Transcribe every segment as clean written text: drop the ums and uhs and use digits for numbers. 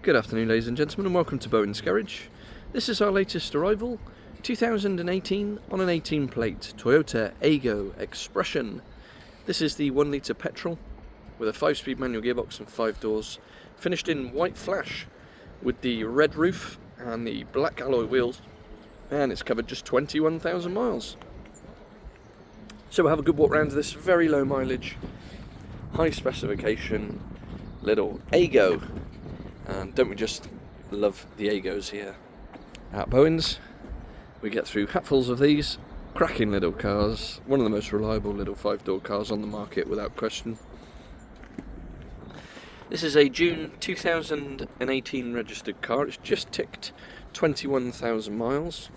Good afternoon, ladies and gentlemen, and welcome to Bowen's Garage. This is our latest arrival, 2018 on an 18 plate Toyota Aygo X-Pression. This is the 1 litre petrol with a 5-speed manual gearbox and 5 doors, finished in white flash with the red roof and the black alloy wheels, and it's covered just 21,000 miles. So we'll have a good walk around this very low mileage, high specification little Aygo. And don't we just love the Aygos here at Bowen's? We get through hatfuls of these cracking little cars, one of the most reliable little 5-door cars on the market without question. This is a June 2018 registered car. It's just ticked 21,000 miles.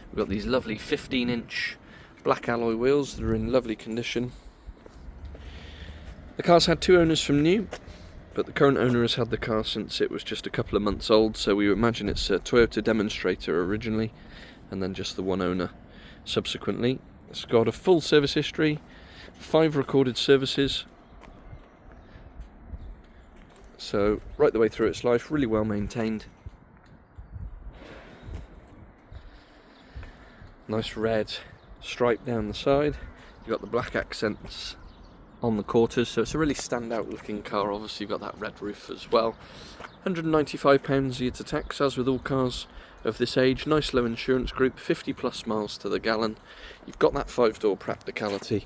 We've got these lovely 15-inch black alloy wheels that are in lovely condition. The car's had 2 owners from new, but the current owner has had the car since it was just a couple of months old, so we imagine it's a Toyota demonstrator originally, and then just the one owner subsequently. It's got a full service history, 5 recorded services, so right the way through its life, really well maintained. Nice red stripe down the side. You've got the black accents on the quarters, so it's a really standout looking car. Obviously you've got that red roof as well. £195 a year to tax, as with all cars of this age. Nice low insurance group, 50 plus miles to the gallon. You've got that 5-door practicality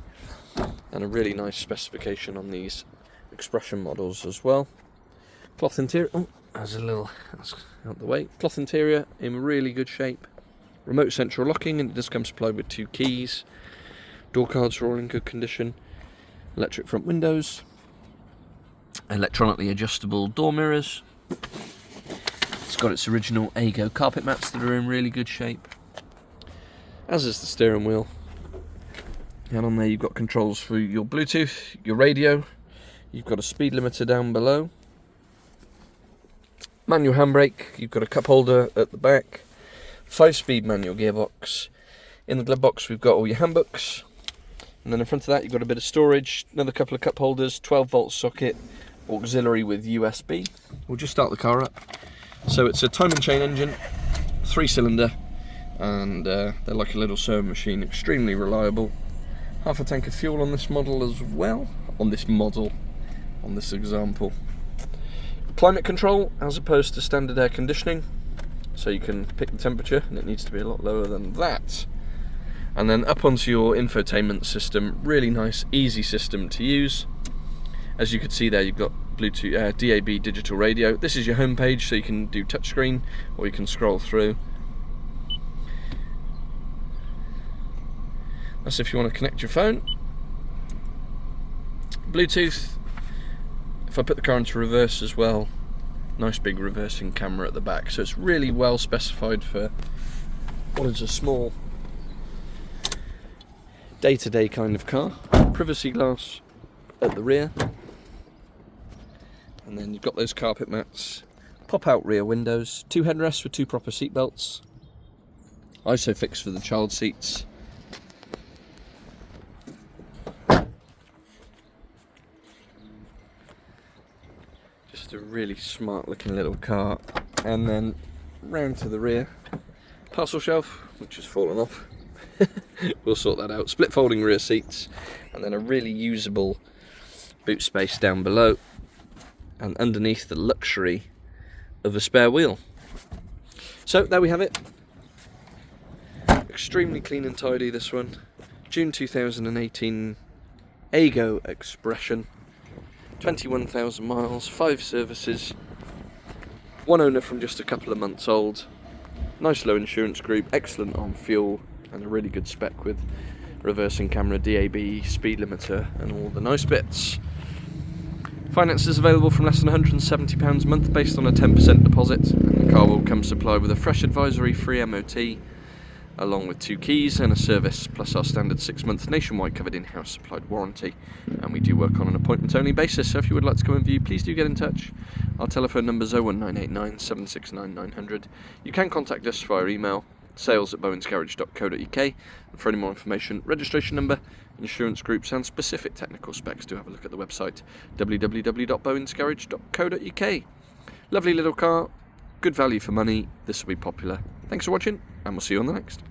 and a really nice specification on these Expression models as well. Cloth interior, that's out the way. Cloth interior in really good shape. Remote central locking, and it does come supplied with 2 keys. Door cards are all in good condition. Electric front windows, electronically adjustable door mirrors. It's got its original Aygo carpet mats that are in really good shape, as is the steering wheel. And on there you've got controls for your Bluetooth, your radio. You've got a speed limiter down below, manual handbrake. You've got a cup holder at the back, 5-speed manual gearbox. In the glove box we've got all your handbooks. And then in front of that you've got a bit of storage, another couple of cup holders, 12-volt socket, auxiliary with USB. We'll just start the car up. So it's a time and chain engine, 3-cylinder, and they're like a little sewing machine, extremely reliable. Half a tank of fuel on this model as well, on this example. Climate control as opposed to standard air conditioning, so you can pick the temperature, and it needs to be a lot lower than that. And then up onto your infotainment system, really nice, easy system to use. As you can see there, you've got Bluetooth, DAB digital radio. This is your home page, so you can do touchscreen or you can scroll through. That's if you want to connect your phone. Bluetooth. If I put the car into reverse as well, nice big reversing camera at the back. So it's really well specified for what is a small day-to-day kind of car. Privacy glass at the rear, and then you've got those carpet mats, pop-out rear windows, 2 headrests with 2 proper seat belts, ISOFIX for the child seats. Just a really smart looking little car. And then round to the rear, parcel shelf which has fallen off. We'll sort that out. Split folding rear seats, and then a really usable boot space down below, and underneath the luxury of a spare wheel. So there we have it. Extremely clean and tidy, this one. June 2018 Aygo X-Pression, 21,000 miles, 5 services, 1 owner from just a couple of months old. Nice low insurance group, excellent on fuel, and a really good spec with reversing camera, DAB, speed limiter, and all the nice bits. Finance is available from less than £170 a month based on a 10% deposit, and the car will come supplied with a fresh advisory, free MOT, along with 2 keys and a service, plus our standard 6-month nationwide covered in-house supplied warranty. And we do work on an appointment only basis, so if you would like to come and view, please do get in touch. Our telephone number is 01989 769 900. You can contact us via email, sales@bowensgarage.co.uk, and for any more information, registration number, insurance groups and specific technical specs, do have a look at the website www.bowensgarage.co.uk. Lovely little car, good value for money. This will be popular. Thanks for watching, and we'll see you on the next.